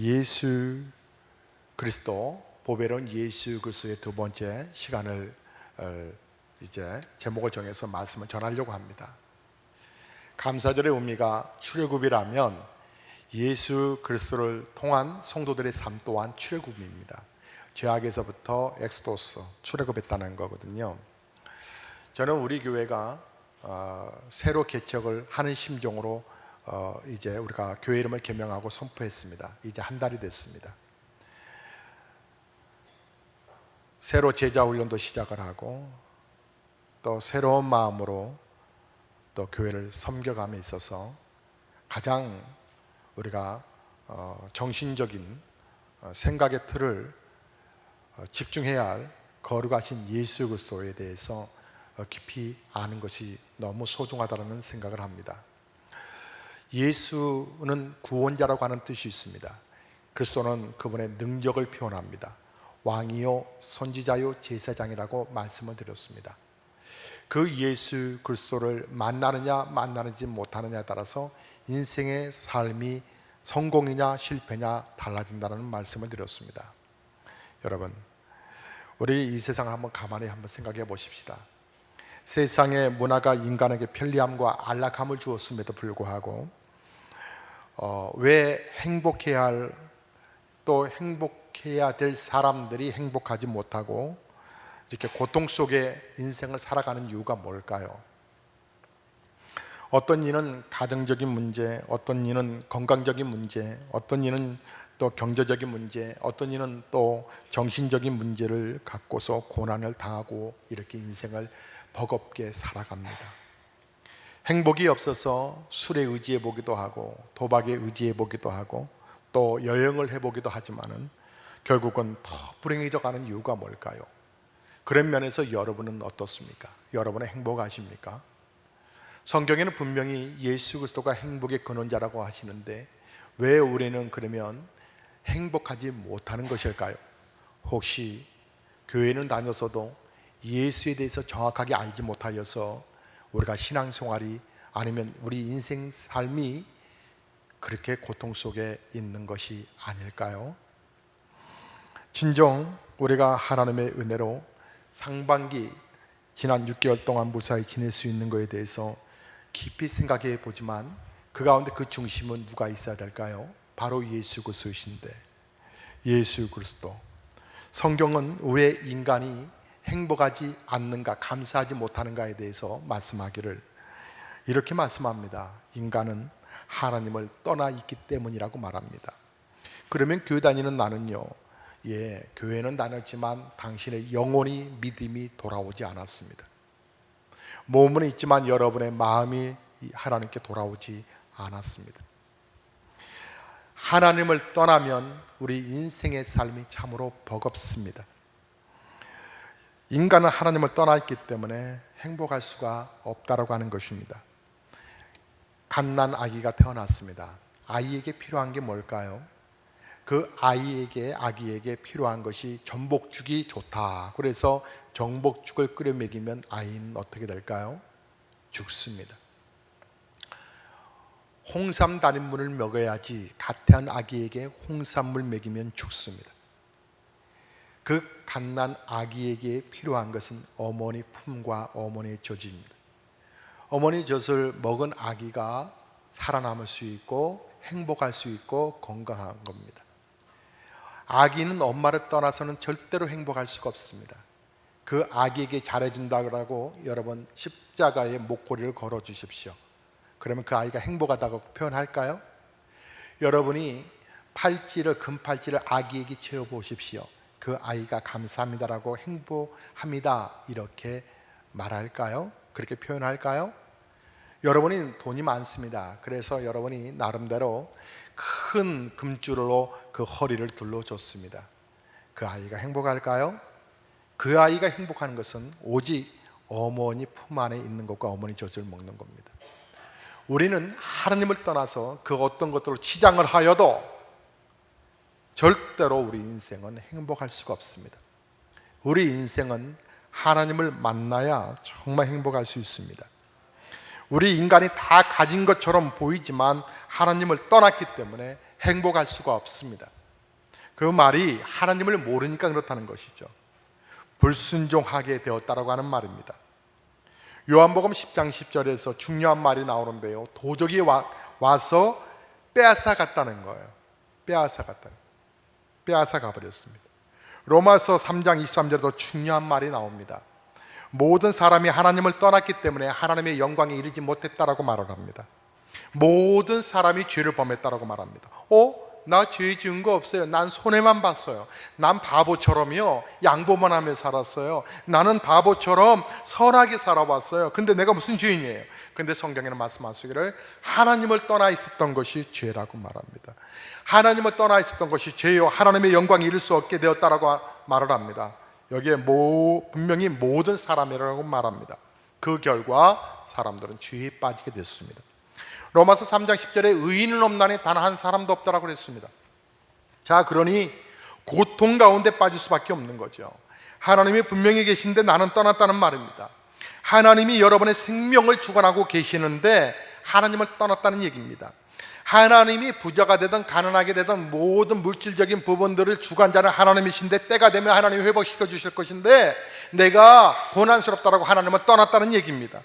예수 그리스도, 보배로운 예수 그리스도의 두 번째 시간을 이제 제목을 정해서 말씀을 전하려고 합니다. 감사절의 의미가 출애굽이라면 예수 그리스도를 통한 성도들의 삶 또한 출애굽입니다. 죄악에서부터 엑소도스, 출애굽했다는 거거든요. 저는 우리 교회가 새로 개척을 하는 심정으로 이제 우리가 교회 이름을 개명하고 선포했습니다. 이제 한 달이 됐습니다. 새로 제자 훈련도 시작을 하고 또 새로운 마음으로 또 교회를 섬겨감에 있어서 가장 우리가 정신적인 생각의 틀을 집중해야 할 거룩하신 예수 그리스도에 대해서 깊이 아는 것이 너무 소중하다는 생각을 합니다. 예수는 구원자라고 하는 뜻이 있습니다. 그리스도는 그분의 능력을 표현합니다. 왕이요 선지자요 제사장이라고 말씀을 드렸습니다. 그 예수 그리스도를 만나느냐 만나지 못하느냐에 따라서 인생의 삶이 성공이냐 실패냐 달라진다는 말씀을 드렸습니다. 여러분, 우리 이 세상을 한번 가만히 생각해 보십시다. 세상의 문화가 인간에게 편리함과 안락함을 주었음에도 불구하고 왜 행복해야 할, 또 행복해야 될 사람들이 행복하지 못하고 이렇게 고통 속에 인생을 살아가는 이유가 뭘까요? 어떤 이는 가정적인 문제, 어떤 이는 건강적인 문제, 어떤 이는 또 경제적인 문제, 어떤 이는 또 정신적인 문제를 갖고서 고난을 당하고 이렇게 인생을 버겁게 살아갑니다. 행복이 없어서 술에 의지해 보기도 하고 도박에 의지해 보기도 하고 또 여행을 해보기도 하지만은 결국은 더 불행해져 가는 이유가 뭘까요? 그런 면에서 여러분은 어떻습니까? 여러분은 행복하십니까? 성경에는 분명히 예수 그리스도가 행복의 근원자라고 하시는데 왜 우리는 그러면 행복하지 못하는 것일까요? 혹시 교회는 다녔어도 예수에 대해서 정확하게 알지 못하여서 우리가 신앙생활이 아니면 우리 인생 삶이 그렇게 고통 속에 있는 것이 아닐까요? 진정 우리가 하나님의 은혜로 상반기 지난 6개월 동안 무사히 지낼 수 있는 것에 대해서 깊이 생각해 보지만 그 가운데 그 중심은 누가 있어야 될까요? 바로 예수 그리스도이신데, 예수 그리스도. 성경은 왜 인간이 행복하지 않는가, 감사하지 못하는가에 대해서 말씀하기를 이렇게 말씀합니다. 인간은 하나님을 떠나 있기 때문이라고 말합니다. 그러면 교회 다니는 나는요, 교회는 다녔지만 당신의 영혼이 믿음이 돌아오지 않았습니다. 몸은 있지만 여러분의 마음이 하나님께 돌아오지 않았습니다. 하나님을 떠나면 우리 인생의 삶이 참으로 버겁습니다. 인간은 하나님을 떠나 있기 때문에 행복할 수가 없다라고 하는 것입니다. 갓난 아기가 태어났습니다. 아이에게 필요한 게 뭘까요? 그 아기에게 필요한 것이 전복죽이 좋다. 그래서 전복죽을 끓여 먹이면 아이는 어떻게 될까요? 죽습니다. 홍삼 달인물을 먹여야지 갓 태어난 아기에게 홍삼물 먹이면 죽습니다. 그 갓난 아기에게 필요한 것은 어머니 품과 어머니의 젖입니다. 어머니 젖을 먹은 아기가 살아남을 수 있고 행복할 수 있고 건강한 겁니다. 아기는 엄마를 떠나서는 절대로 행복할 수가 없습니다. 그 아기에게 잘해준다고 여러분 십자가에 목걸이를 걸어 주십시오. 그러면 그 아이가 행복하다고 표현할까요? 여러분이 금팔찌를 아기에게 채워 보십시오. 그 아이가 감사합니다라고 행복합니다 이렇게 말할까요? 그렇게 표현할까요? 여러분이 돈이 많습니다. 그래서 여러분이 나름대로 큰 금줄로 그 허리를 둘러줬습니다. 그 아이가 행복할까요? 그 아이가 행복한 것은 오직 어머니 품 안에 있는 것과 어머니 젖을 먹는 겁니다. 우리는 하나님을 떠나서 그 어떤 것들로 치장을 하여도 절대로 우리 인생은 행복할 수가 없습니다. 우리 인생은 하나님을 만나야 정말 행복할 수 있습니다. 우리 인간이 다 가진 것처럼 보이지만 하나님을 떠났기 때문에 행복할 수가 없습니다. 그 말이 하나님을 모르니까 그렇다는 것이죠. 불순종하게 되었다라고 하는 말입니다. 요한복음 10장 10절에서 중요한 말이 나오는데요, 도적이 와서 빼앗아 갔다는 거예요. 빼앗아 가버렸습니다. 로마서 3장 23절에도 중요한 말이 나옵니다. 모든 사람이 하나님을 떠났기 때문에 하나님의 영광에 이르지 못했다라고 말을 합니다. 모든 사람이 죄를 범했다라고 말합니다. 나 죄 지은 거 없어요. 난 손해만 봤어요. 난 바보처럼요 양보만 하며 살았어요. 나는 바보처럼 선하게 살아왔어요. 근데 내가 무슨 죄인이에요? 근데 성경에는 말씀하시기를 하나님을 떠나 있었던 것이 죄라고 말합니다. 하나님을 떠나 있었던 것이 죄요 하나님의 영광에 이를 수 없게 되었다라고 말을 합니다. 여기에 분명히 모든 사람이라고 말합니다. 그 결과 사람들은 죄에 빠지게 됐습니다. 로마서 3장 10절에 의인은 없나니 단 한 사람도 없다라고 그랬습니다. 자, 그러니 고통 가운데 빠질 수밖에 없는 거죠. 하나님이 분명히 계신데 나는 떠났다는 말입니다. 하나님이 여러분의 생명을 주관하고 계시는데 하나님을 떠났다는 얘기입니다. 하나님이 부자가 되든 가난하게 되든 모든 물질적인 부분들을 주관자는 하나님이신데 때가 되면 하나님이 회복시켜 주실 것인데 내가 고난스럽다라고 하나님을 떠났다는 얘기입니다.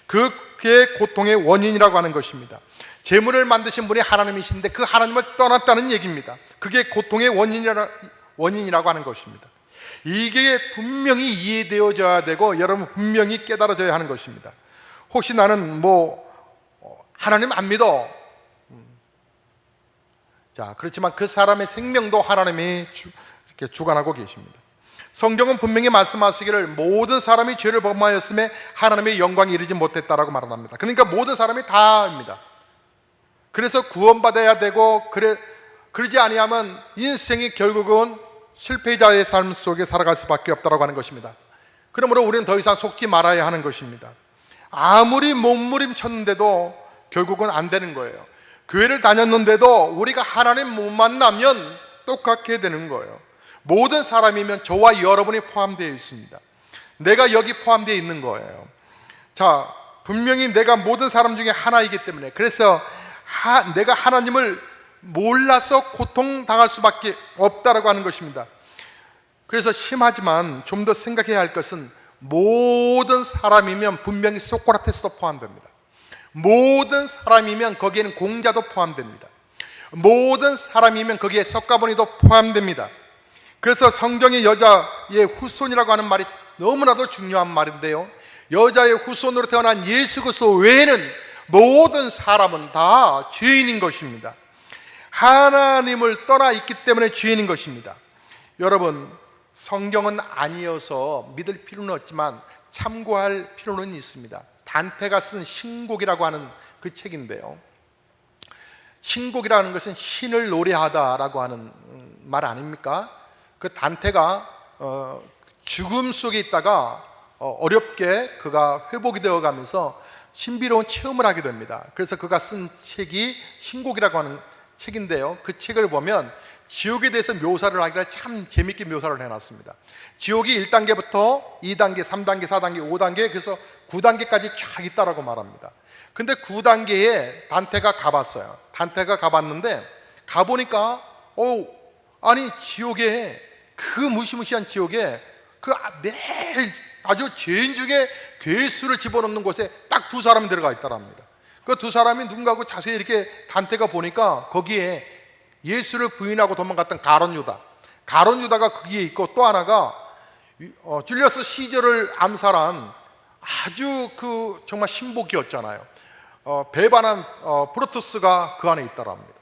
그게 고통의 원인이라고 하는 것입니다. 재물을 만드신 분이 하나님이신데 그 하나님을 떠났다는 얘기입니다. 그게 고통의 원인이라고 하는 것입니다. 이게 분명히 이해되어져야 되고 여러분 분명히 깨달아져야 하는 것입니다. 혹시 나는 하나님 안 믿어. 자, 그렇지만 그 사람의 생명도 하나님이 이렇게 주관하고 계십니다. 성경은 분명히 말씀하시기를 모든 사람이 죄를 범하였음에 하나님의 영광에 이르지 못했다라고 말합니다. 그러니까 모든 사람이 다입니다. 그래서 구원받아야 되고 그러지 아니하면 인생이 결국은 실패자의 삶 속에 살아갈 수밖에 없다라고 하는 것입니다. 그러므로 우리는 더 이상 속지 말아야 하는 것입니다. 아무리 몸부림쳤는데도 결국은 안 되는 거예요. 교회를 다녔는데도 우리가 하나님 못 만나면 똑같게 되는 거예요. 모든 사람이면 저와 여러분이 포함되어 있습니다. 내가 여기 포함되어 있는 거예요. 자, 분명히 내가 모든 사람 중에 하나이기 때문에 그래서 내가 하나님을 몰라서 고통당할 수밖에 없다라고 하는 것입니다. 그래서 심하지만 좀 더 생각해야 할 것은 모든 사람이면 분명히 소크라테스도 포함됩니다. 모든 사람이면 거기에는 공자도 포함됩니다. 모든 사람이면 거기에 석가모니도 포함됩니다. 그래서 성경의 여자의 후손이라고 하는 말이 너무나도 중요한 말인데요, 여자의 후손으로 태어난 예수 그리스도 외에는 모든 사람은 다 죄인인 것입니다. 하나님을 떠나 있기 때문에 죄인인 것입니다. 여러분, 성경은 아니어서 믿을 필요는 없지만 참고할 필요는 있습니다. 단테가 쓴 신곡이라고 하는 그 책인데요, 신곡이라는 것은 신을 노래하다라고 하는 말 아닙니까? 그 단테가 죽음 속에 있다가 어렵게 그가 회복이 되어 가면서 신비로운 체험을 하게 됩니다. 그래서 그가 쓴 책이 신곡이라고 하는 책인데요, 그 책을 보면 지옥에 대해서 묘사를 하기를 참 재밌게 묘사를 해놨습니다. 지옥이 1단계부터 2단계, 3단계, 4단계, 5단계, 그래서 9단계까지 쫙 있다라고 말합니다. 근데 9단계에 단테가 가봤어요. 단테가 가봤는데 가보니까 아니 지옥에, 그 무시무시한 지옥에 그 매일 아주 죄인 중에 괴수를 집어넣는 곳에 딱 두 사람이 들어가 있다랍니다. 그 두 사람이 누군가하고 자세히 이렇게 단테가 보니까 거기에 예수를 부인하고 도망갔던 가룟 유다가 거기에 있고, 또 하나가 줄리어스 시저를 암살한 아주 정말 신복이었잖아요. 배반한 브루투스가 그 안에 있다랍니다.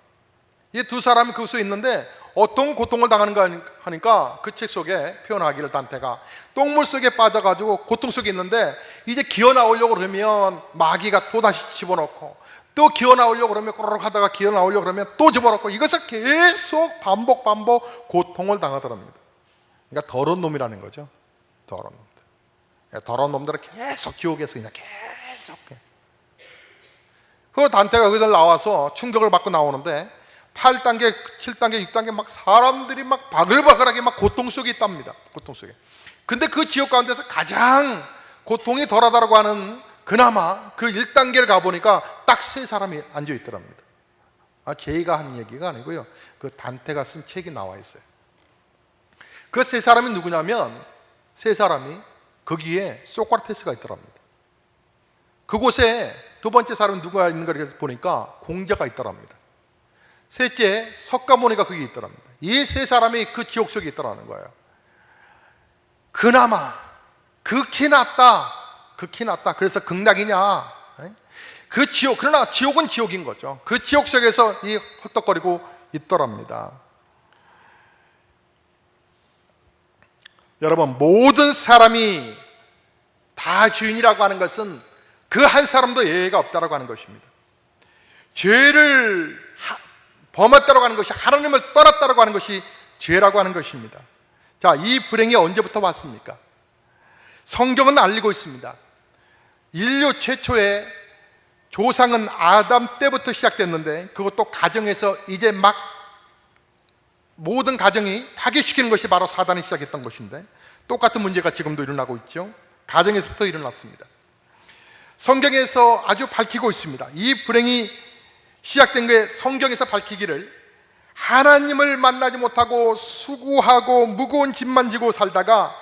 이 두 사람이 그곳에 있는데 어떤 고통을 당하는가 하니까 그 책 속에 표현하기를 단테가 똥물 속에 빠져가지고 고통 속에 있는데 이제 기어 나오려고 그러면 마귀가 또다시 집어넣고, 또 기어 나오려고 그러면 꼬르륵 하다가 기어 나오려고 그러면 또 집어넣고, 이것을 계속 반복 고통을 당하더랍니다. 그러니까 더러운 놈이라는 거죠. 더러운 놈들. 더러운 놈들은 계속 지옥에서 그냥 계속. 그 단테가 거기서 나와서 충격을 받고 나오는데 8단계, 7단계, 6단계 막 사람들이 막 바글바글하게 막 고통 속에 있답니다. 고통 속에. 근데 그 지옥 가운데서 가장 고통이 덜하다라고 하는, 그나마 그 1단계를 가보니까 딱 3사람이 앉아 있더랍니다. 제가 한 얘기가 아니고요. 그 단테가 쓴 책이 나와 있어요. 그 세 사람이 누구냐면, 세 사람이 거기에 소크라테스가 있더랍니다. 그곳에 두 번째 사람은 누가 있는가 보니까 공자가 있더랍니다. 셋째 석가모니가 거기 있더랍니다. 이 세 사람이 그 지옥 속에 있더라는 거예요. 그나마 극히 낫다. 그래서 극락이냐? 그 지옥, 그러나 지옥은 지옥인 거죠. 그 지옥 속에서 이 헐떡거리고 있더랍니다. 여러분, 모든 사람이 다 주인이라고 하는 것은 그 한 사람도 예외가 없다라고 하는 것입니다. 죄를 범했다라고 하는 것이, 하나님을 떠났다라고 하는 것이 죄라고 하는 것입니다. 자, 이 불행이 언제부터 왔습니까? 성경은 알리고 있습니다. 인류 최초의 조상은 아담 때부터 시작됐는데, 그것도 가정에서 이제 막 모든 가정이 파괴시키는 것이 바로 사단이 시작했던 것인데, 똑같은 문제가 지금도 일어나고 있죠. 가정에서부터 일어났습니다. 성경에서 아주 밝히고 있습니다. 이 불행이 시작된 게 성경에서 밝히기를, 하나님을 만나지 못하고 수고하고 무거운 짐만 지고 살다가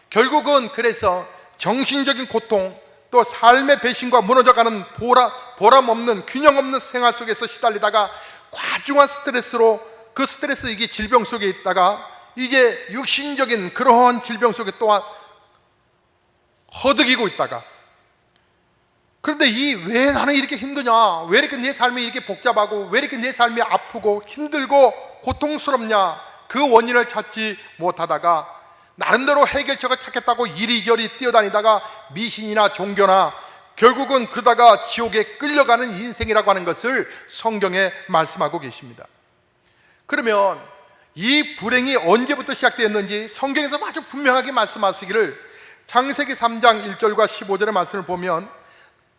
결국은 그래서 정신적인 고통, 또 삶의 배신과 무너져가는 보람 없는, 균형 없는 생활 속에서 시달리다가 과중한 스트레스로, 그 스트레스, 이게 질병 속에 있다가 이제 육신적인 그러한 질병 속에 또한 허덕이고 있다가, 그런데 왜 나는 이렇게 힘드냐, 왜 이렇게 내 삶이 이렇게 복잡하고, 왜 이렇게 내 삶이 아프고 힘들고 고통스럽냐, 그 원인을 찾지 못하다가 나름대로 해결책을 찾겠다고 이리저리 뛰어다니다가 미신이나 종교나 결국은 그러다가 지옥에 끌려가는 인생이라고 하는 것을 성경에 말씀하고 계십니다. 그러면 이 불행이 언제부터 시작되었는지 성경에서 아주 분명하게 말씀하시기를, 창세기 3장 1절과 15절의 말씀을 보면,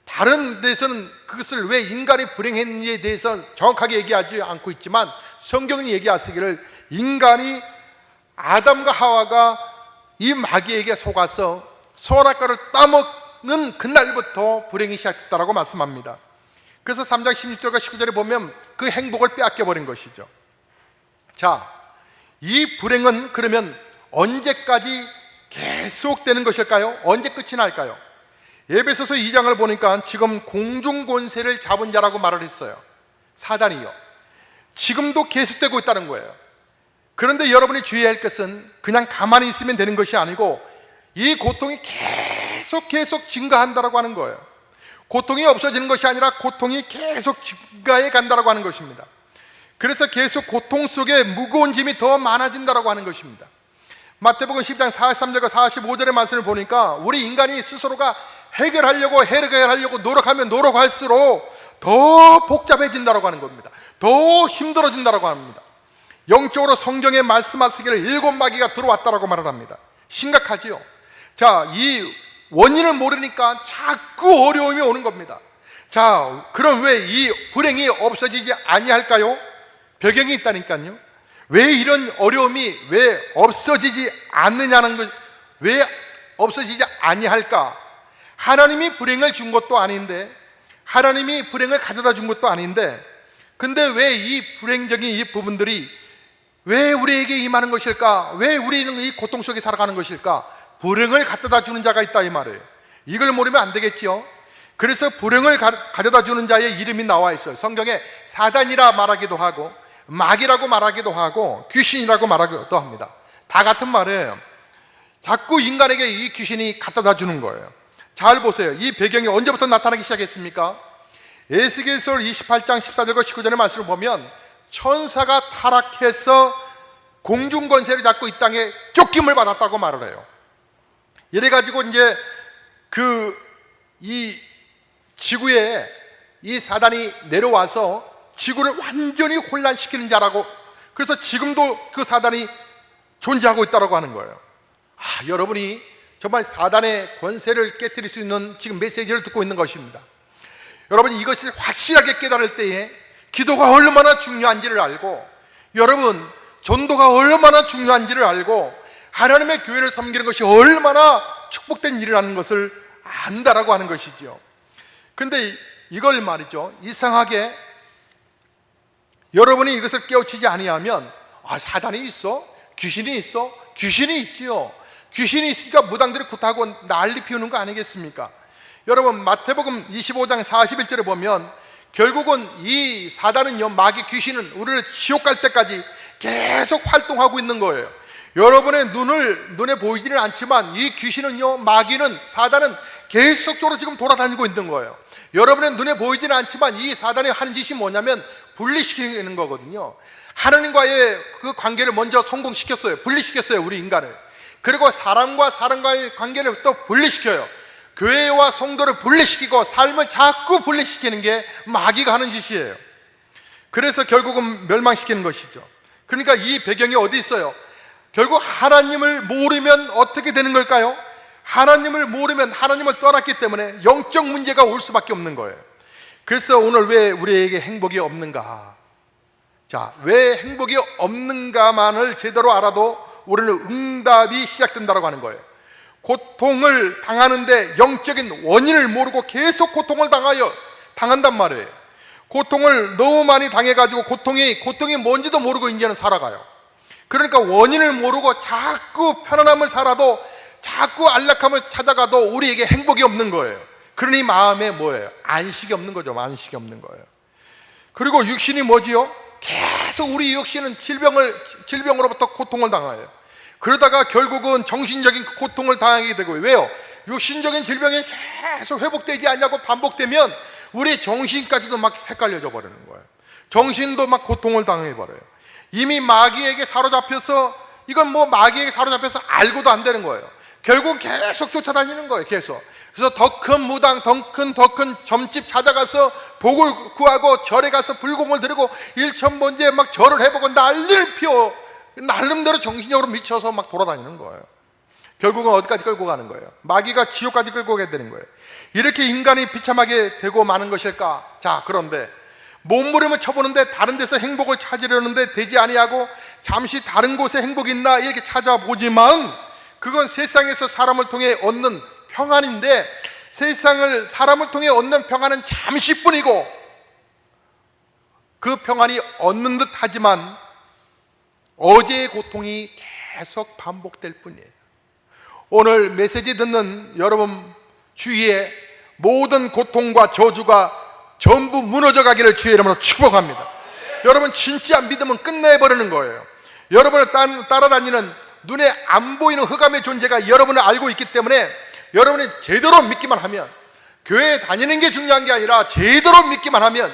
다른 데서는 그것을 왜 인간이 불행했는지에 대해서 정확하게 얘기하지 않고 있지만 성경이 얘기하시기를, 인간이, 아담과 하와가 이 마귀에게 속아서 선악과를 따먹는 그날부터 불행이 시작됐다고 말씀합니다. 그래서 3장 16절과 19절에 보면 그 행복을 빼앗겨버린 것이죠. 자, 이 불행은 그러면 언제까지 계속되는 것일까요? 언제 끝이 날까요? 에베소서 2장을 보니까 지금 공중권세를 잡은 자라고 말을 했어요. 사단이요. 지금도 계속되고 있다는 거예요. 그런데 여러분이 주의해야 할 것은 그냥 가만히 있으면 되는 것이 아니고, 이 고통이 계속 증가한다라고 하는 거예요. 고통이 없어지는 것이 아니라 고통이 계속 증가해 간다라고 하는 것입니다. 그래서 계속 고통 속에 무거운 짐이 더 많아진다라고 하는 것입니다. 마태복음 10장 43절과 45절의 말씀을 보니까 우리 인간이 스스로가 해결하려고 노력하면 노력할수록 더 복잡해진다라고 하는 겁니다. 더 힘들어진다라고 합니다. 영적으로 성경에 말씀하시기를 7마귀가 들어왔다라고 말을 합니다. 심각하지요. 자, 이 원인을 모르니까 자꾸 어려움이 오는 겁니다. 자, 그럼 왜 이 불행이 없어지지 아니할까요? 배경이 있다니까요. 왜 이런 어려움이 왜 없어지지 않느냐는 것, 왜 없어지지 아니할까? 하나님이 불행을 준 것도 아닌데, 하나님이 불행을 가져다 준 것도 아닌데, 근데 왜 이 불행적인 이 부분들이 왜 우리에게 임하는 것일까? 왜 우리는 이 고통 속에 살아가는 것일까? 불행을 갖다 주는 자가 있다 이 말이에요. 이걸 모르면 안 되겠지요. 그래서 불행을 가져다 주는 자의 이름이 나와 있어요. 성경에 사단이라 말하기도 하고, 마귀라고 말하기도 하고, 귀신이라고 말하기도 합니다. 다 같은 말이에요. 자꾸 인간에게 이 귀신이 갖다 주는 거예요. 잘 보세요. 이 배경이 언제부터 나타나기 시작했습니까? 에스겔서 28장 14절과 19절의 말씀을 보면, 천사가 타락해서 공중 권세를 잡고 이 땅에 쫓김을 받았다고 말을 해요. 이래가지고 이제 이 지구에 이 사단이 내려와서 지구를 완전히 혼란시키는 자라고, 그래서 지금도 그 사단이 존재하고 있다고 하는 거예요. 여러분이 정말 사단의 권세를 깨뜨릴 수 있는 지금 메시지를 듣고 있는 것입니다. 여러분이 이것을 확실하게 깨달을 때에 기도가 얼마나 중요한지를 알고, 여러분 전도가 얼마나 중요한지를 알고, 하나님의 교회를 섬기는 것이 얼마나 축복된 일이라는 것을 안다라고 하는 것이죠. 근데 이걸 말이죠, 이상하게 여러분이 이것을 깨우치지 아니하면 사단이 있어? 귀신이 있어? 귀신이 있지요. 귀신이 있으니까 무당들이 굿하고 난리 피우는 거 아니겠습니까? 여러분 마태복음 25장 41절에 보면 결국은 이 사단은요, 마귀 귀신은 우리를 지옥 갈 때까지 계속 활동하고 있는 거예요. 여러분의 눈에 보이지는 않지만 이 귀신은요, 마귀는, 사단은 계속적으로 지금 돌아다니고 있는 거예요. 여러분의 눈에 보이지는 않지만 이 사단이 하는 짓이 뭐냐면 분리시키는 거거든요. 하나님과의 그 관계를 먼저 성공시켰어요. 분리시켰어요, 우리 인간을. 그리고 사람과 사람과의 관계를 또 분리시켜요. 교회와 성도를 분리시키고 삶을 자꾸 분리시키는 게 마귀가 하는 짓이에요. 그래서 결국은 멸망시키는 것이죠. 그러니까 이 배경이 어디 있어요? 결국 하나님을 모르면 어떻게 되는 걸까요? 하나님을 모르면 하나님을 떠났기 때문에 영적 문제가 올 수밖에 없는 거예요. 그래서 오늘 왜 우리에게 행복이 없는가? 자, 왜 행복이 없는가만을 제대로 알아도 우리는 응답이 시작된다고 하는 거예요. 고통을 당하는데 영적인 원인을 모르고 계속 고통을 당한단 말이에요. 고통을 너무 많이 당해가지고 고통이 뭔지도 모르고 이제는 살아가요. 그러니까 원인을 모르고 자꾸 편안함을 살아도, 자꾸 안락함을 찾아가도 우리에게 행복이 없는 거예요. 그러니 마음에 뭐예요? 안식이 없는 거죠. 안식이 없는 거예요. 그리고 육신이 뭐지요? 계속 우리 육신은 질병으로부터 고통을 당해요. 그러다가 결국은 정신적인 고통을 당하게 되고, 왜요? 육신적인 질병이 계속 회복되지 않냐고 반복되면 우리 정신까지도 막 헷갈려져 버리는 거예요. 정신도 막 고통을 당해 버려요. 이미 마귀에게 사로잡혀서, 이건 뭐 마귀에게 사로잡혀서 알고도 안 되는 거예요. 결국 계속 쫓아다니는 거예요. 계속. 그래서 더 큰 무당, 더 큰 점집 찾아가서 복을 구하고 절에 가서 불공을 드리고 일천번제 막 절을 해보고 난리를 피워 나름대로 정신적으로 미쳐서 막 돌아다니는 거예요. 결국은 어디까지 끌고 가는 거예요? 마귀가 지옥까지 끌고 가게 되는 거예요. 이렇게 인간이 비참하게 되고 마는 것일까? 자, 그런데 몸부림을 쳐보는데 다른 데서 행복을 찾으려는데 되지 아니하고 잠시 다른 곳에 행복이 있나 이렇게 찾아보지만 그건 세상에서 사람을 통해 얻는 평안인데, 사람을 통해 얻는 평안은 잠시뿐이고 그 평안이 얻는 듯 하지만 어제의 고통이 계속 반복될 뿐이에요. 오늘 메시지 듣는 여러분 주위에 모든 고통과 저주가 전부 무너져 가기를 주의 이름으로 축복합니다. 여러분 진짜 믿으면 끝내버리는 거예요. 여러분을 따라다니는 눈에 안 보이는 흑암의 존재가 여러분을 알고 있기 때문에 여러분이 제대로 믿기만 하면, 교회에 다니는 게 중요한 게 아니라 제대로 믿기만 하면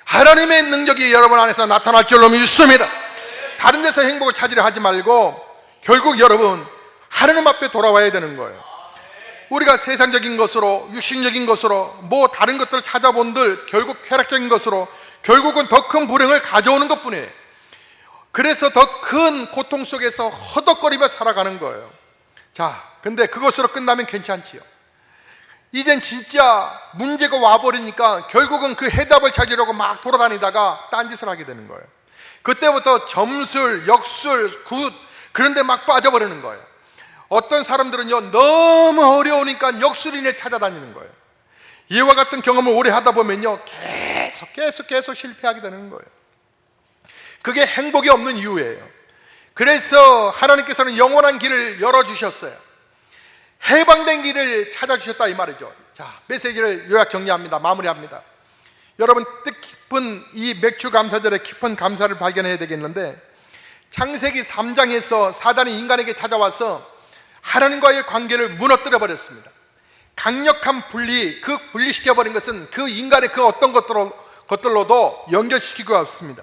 하나님의 능력이 여러분 안에서 나타날 줄로 믿습니다. 다른 데서 행복을 찾으려 하지 말고 결국 여러분 하나님 앞에 돌아와야 되는 거예요. 우리가 세상적인 것으로, 육신적인 것으로, 뭐 다른 것들을 찾아본들 결국 쾌락적인 것으로 결국은 더 큰 불행을 가져오는 것 뿐이에요. 그래서 더 큰 고통 속에서 허덕거리며 살아가는 거예요. 자, 근데 그것으로 끝나면 괜찮지요. 이젠 진짜 문제가 와버리니까 결국은 그 해답을 찾으려고 막 돌아다니다가 딴짓을 하게 되는 거예요. 그때부터 점술, 역술, 굿, 그런데 막 빠져버리는 거예요. 어떤 사람들은요 너무 어려우니까 역술인을 찾아다니는 거예요. 이와 같은 경험을 오래 하다 보면요 계속 실패하게 되는 거예요. 그게 행복이 없는 이유예요. 그래서 하나님께서는 영원한 길을 열어주셨어요. 해방된 길을 찾아주셨다 이 말이죠. 자, 메시지를 요약 정리합니다. 마무리합니다. 여러분 뜻깊은 이 맥주 감사절에 깊은 감사를 발견해야 되겠는데, 창세기 3장에서 사단이 인간에게 찾아와서 하나님과의 관계를 무너뜨려 버렸습니다. 강력한 분리시켜버린 것은 그 인간의 그 어떤 것들로도 연결시키기가 없습니다.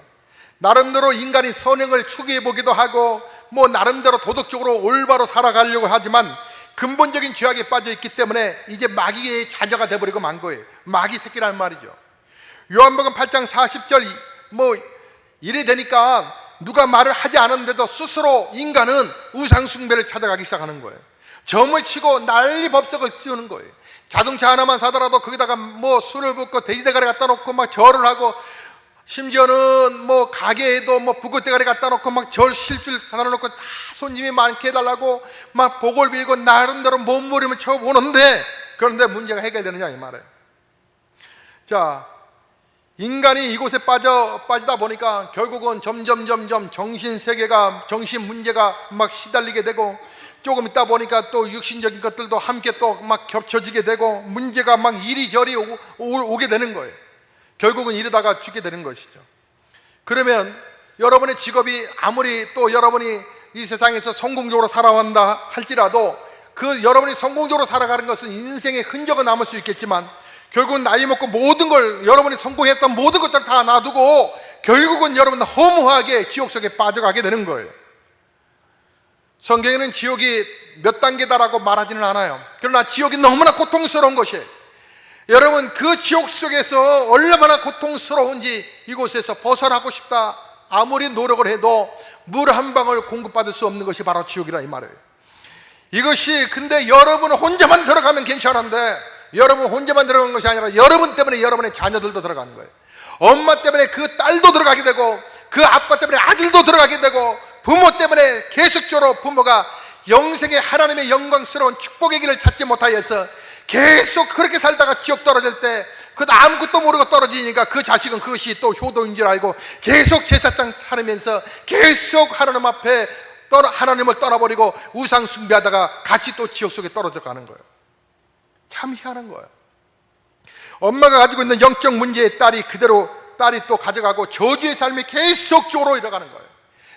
나름대로 인간이 선행을 추구해 보기도 하고 뭐 나름대로 도덕적으로 올바로 살아가려고 하지만 근본적인 죄악에 빠져 있기 때문에 이제 마귀의 자녀가 돼버리고 만 거예요. 마귀 새끼라는 말이죠. 요한복음 8장 40절 뭐 이래 되니까 누가 말을 하지 않았는데도 스스로 인간은 우상숭배를 찾아가기 시작하는 거예요. 점을 치고 난리 법석을 띄우는 거예요. 자동차 하나만 사더라도 거기다가 뭐 술을 붓고 돼지대가리 갖다 놓고 막 절을 하고, 심지어는 뭐 가게에도 뭐 북엇대가리 갖다 놓고 막 절 실줄 하나 놓고 다 손님이 많게 해달라고 막 복을 빌고 나름대로 몸부림을 쳐보는데, 그런데 문제가 해결되느냐 이 말이에요. 자, 인간이 이곳에 빠지다 보니까 결국은 점점 정신 문제가 막 시달리게 되고, 조금 있다 보니까 또 육신적인 것들도 함께 또 막 겹쳐지게 되고, 문제가 막 이리저리 오게 되는 거예요. 결국은 이러다가 죽게 되는 것이죠. 그러면 여러분의 직업이 아무리 또 여러분이 이 세상에서 성공적으로 살아간다 할지라도, 그 여러분이 성공적으로 살아가는 것은 인생의 흔적은 남을 수 있겠지만, 결국은 나이 먹고 모든 걸, 여러분이 성공했던 모든 것들을 다 놔두고 결국은 여러분은 허무하게 지옥 속에 빠져가게 되는 거예요. 성경에는 지옥이 몇 단계다라고 말하지는 않아요. 그러나 지옥이 너무나 고통스러운 것이에요. 여러분, 그 지옥 속에서 얼마나 고통스러운지 이곳에서 벗어나고 싶다 아무리 노력을 해도 물 한 방울 공급받을 수 없는 것이 바로 지옥이라 이 말이에요. 이것이, 근데 여러분 혼자만 들어가면 괜찮은데, 여러분 혼자만 들어가는 것이 아니라 여러분 때문에 여러분의 자녀들도 들어가는 거예요. 엄마 때문에 그 딸도 들어가게 되고, 그 아빠 때문에 아들도 들어가게 되고, 부모 때문에 계속적으로 부모가 영생의 하나님의 영광스러운 축복의 길을 찾지 못하여서 계속 그렇게 살다가 지옥 떨어질 때, 그 아무것도 모르고 떨어지니까 그 자식은 그것이 또 효도인 줄 알고 계속 제사장 차리면서 계속 하나님 앞에 하나님을 떠나버리고 우상 숭배하다가 같이 또 지옥 속에 떨어져 가는 거예요. 참 희한한 거예요. 엄마가 가지고 있는 영적 문제의 딸이 또 가져가고 저주의 삶이 계속적으로 이어가는 거예요.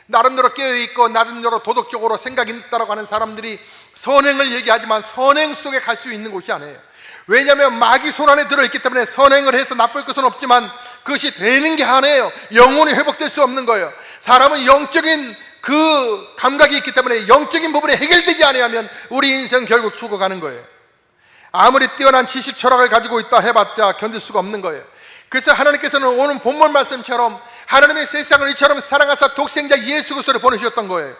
나름대로 깨어있고 나름대로 도덕적으로 생각이 있다고 하는 사람들이 선행을 얘기하지만 선행 속에 갈 수 있는 곳이 아니에요. 왜냐하면 마귀 손 안에 들어있기 때문에 선행을 해서 나쁠 것은 없지만 그것이 되는 게 아니에요. 영혼이 회복될 수 없는 거예요. 사람은 영적인 그 감각이 있기 때문에 영적인 부분이 해결되지 않으면 우리 인생 결국 죽어가는 거예요. 아무리 뛰어난 지식 철학을 가지고 있다 해봤자 견딜 수가 없는 거예요. 그래서 하나님께서는 오늘 본문 말씀처럼 하나님의 세상을 이처럼 사랑하사 독생자 예수 그리스도를 보내주셨던 거예요.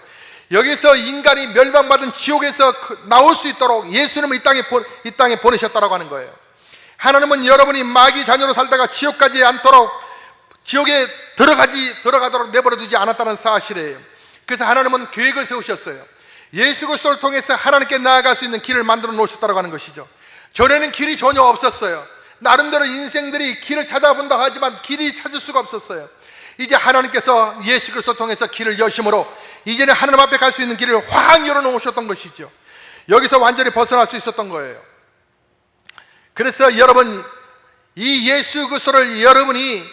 여기서 인간이 멸망받은 지옥에서 나올 수 있도록 예수님을 이 땅에 보내셨다고 하는 거예요. 하나님은 여러분이 마귀 자녀로 살다가 지옥 가지 않도록, 지옥에 들어가도록 내버려 두지 않았다는 사실이에요. 그래서 하나님은 계획을 세우셨어요. 예수 그리스도를 통해서 하나님께 나아갈 수 있는 길을 만들어 놓으셨다고 하는 것이죠. 전에는 길이 전혀 없었어요. 나름대로 인생들이 길을 찾아본다고 하지만 길이 찾을 수가 없었어요. 이제 하나님께서 예수 그리스도를 통해서 길을 여심으로 이제는 하나님 앞에 갈 수 있는 길을 확 열어놓으셨던 것이죠. 여기서 완전히 벗어날 수 있었던 거예요. 그래서 여러분, 이 예수 그리스도를 여러분이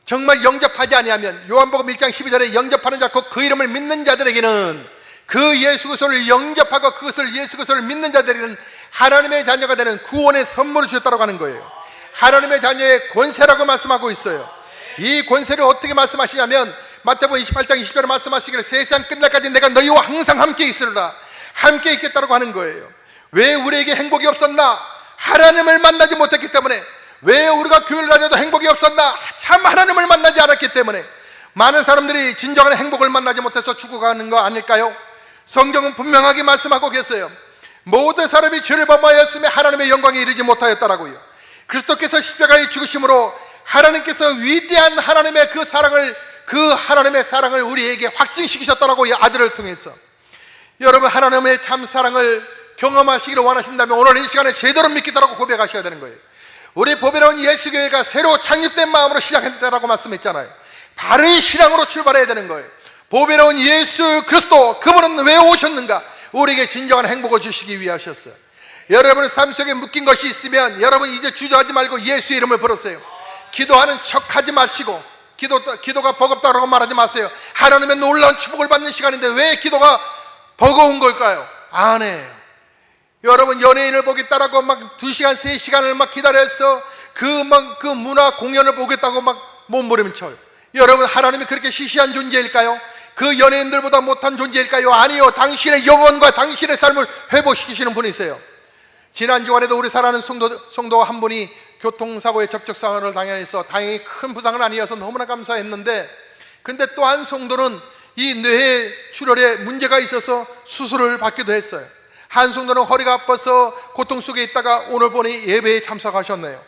정말 영접하지 아니하면, 요한복음 1장 12절에 영접하는 자 곧 그 이름을 믿는 자들에게는, 그 예수 그리스도를 영접하고 그것을 예수 그리스도를 믿는 자들에게는 하나님의 자녀가 되는 구원의 선물을 주셨다고 하는 거예요. 하나님의 자녀의 권세라고 말씀하고 있어요. 이 권세를 어떻게 말씀하시냐면 마태복음 28장 20절에 말씀하시기를 세상 끝날까지 내가 너희와 항상 함께 있으리라, 함께 있겠다고 하는 거예요. 왜 우리에게 행복이 없었나? 하나님을 만나지 못했기 때문에. 왜 우리가 교회를 다녀도 행복이 없었나? 참 하나님을 만나지 않았기 때문에. 많은 사람들이 진정한 행복을 만나지 못해서 죽어가는 거 아닐까요? 성경은 분명하게 말씀하고 계세요. 모든 사람이 죄를 범하였으며 하나님의 영광에 이르지 못하였다라고요. 그리스도께서 십자가에 죽으심으로 하나님께서 위대한 하나님의 그 하나님의 사랑을 우리에게 확증시키셨다라고요. 아들을 통해서. 여러분, 하나님의 참 사랑을 경험하시기를 원하신다면 오늘 이 시간에 제대로 믿겠다라고 고백하셔야 되는 거예요. 우리 보배로운 예수교회가 새로 창립된 마음으로 시작했다라고 말씀했잖아요. 바른 신앙으로 출발해야 되는 거예요. 보배로운 예수 그리스도, 그분은 왜 오셨는가? 우리에게 진정한 행복을 주시기 위해 하셨어요. 여러분의 삶 속에 묶인 것이 있으면 여러분 이제 주저하지 말고 예수 이름을 부르세요. 기도하는 척 하지 마시고, 기도가 버겁다고 말하지 마세요. 하나님의 놀라운 축복을 받는 시간인데 왜 기도가 버거운 걸까요? 아니에요. 여러분, 연예인을 보겠다라고 막 2시간 3시간을 막 기다려서 그 문화 공연을 보겠다고 막 몸부림쳐요. 여러분, 하나님이 그렇게 시시한 존재일까요? 그 연예인들보다 못한 존재일까요? 아니요. 당신의 영혼과 당신의 삶을 회복시키시는 분이세요. 지난 주간에도 우리 사랑하는 성도 한 분이 교통사고에 접촉사고를 당해서 다행히 큰 부상은 아니어서 너무나 감사했는데, 근데 또 한 성도는 이 뇌에 출혈에 문제가 있어서 수술을 받기도 했어요. 한 성도는 허리가 아파서 고통 속에 있다가 오늘 보니 예배에 참석하셨네요.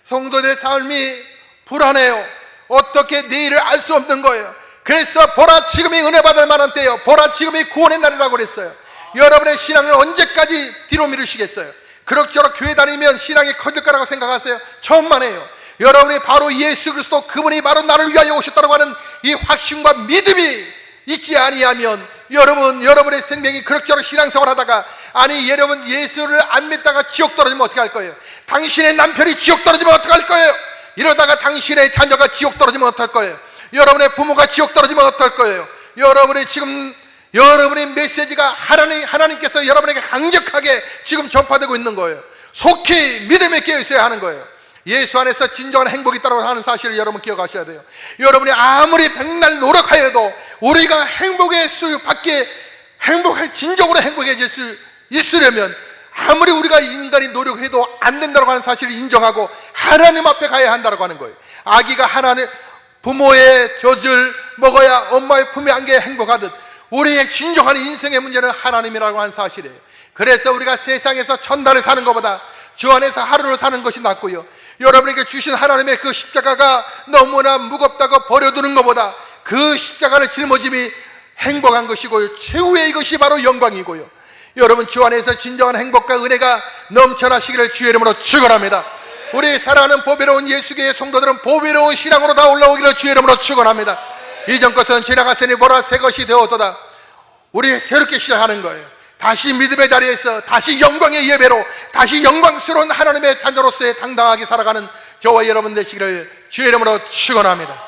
성도들의 삶이 불안해요. 어떻게 내일을 알 수 없는 거예요. 그래서 보라, 지금이 은혜 받을 만한 때요. 보라, 지금이 구원의 날이라고 그랬어요. 여러분의 신앙을 언제까지 뒤로 미루시겠어요? 그럭저럭 교회 다니면 신앙이 커질 거라고 생각하세요? 천만에요. 여러분이 바로 예수 그리스도, 그분이 바로 나를 위하여 오셨다고 하는 이 확신과 믿음이 있지 아니하면 여러분의 생명이 그럭저럭 신앙생활 하다가, 아니 여러분 예수를 안 믿다가 지옥 떨어지면 어떻게 할 거예요? 당신의 남편이 지옥 떨어지면 어떻게 할 거예요? 이러다가 당신의 자녀가 지옥 떨어지면 어떡할 거예요? 여러분의 부모가 지옥 떨어지면 어떡할 거예요? 여러분의 메시지가 하나님께서 여러분에게 강력하게 지금 전파되고 있는 거예요. 속히 믿음에 깨어 있어야 하는 거예요. 예수 안에서 진정한 행복이 있다고 하는 사실을 여러분 기억하셔야 돼요. 여러분이 아무리 백날 노력하여도 우리가 행복의 수 밖에 진정으로 행복해질 수 있으려면 아무리 우리가 인간이 노력해도 안 된다고 하는 사실을 인정하고 하나님 앞에 가야 한다고 하는 거예요. 아기가 부모의 젖을 먹어야 엄마의 품에 안겨 행복하듯 우리의 진정한 인생의 문제는 하나님이라고 하는 사실이에요. 그래서 우리가 세상에서 천달을 사는 것보다 주 안에서 하루를 사는 것이 낫고요, 여러분에게 주신 하나님의 그 십자가가 너무나 무겁다고 버려두는 것보다 그 십자가를 짊어짐이 행복한 것이고요, 최후의 이것이 바로 영광이고요. 여러분 주 안에서 진정한 행복과 은혜가 넘쳐나시기를 주의 이름으로 축원합니다. 우리 사랑하는 보배로운 예수교의 성도들은 보배로운 신앙으로 다 올라오기를 주의 이름으로 축원합니다. 이전 것은 지나갔으니 보라 새 것이 되었도다. 우리 새롭게 시작하는 거예요. 다시 믿음의 자리에서 다시 영광의 예배로 다시 영광스러운 하나님의 자녀로서의 당당하게 살아가는 저와 여러분 되시기를 주의 이름으로 축원합니다.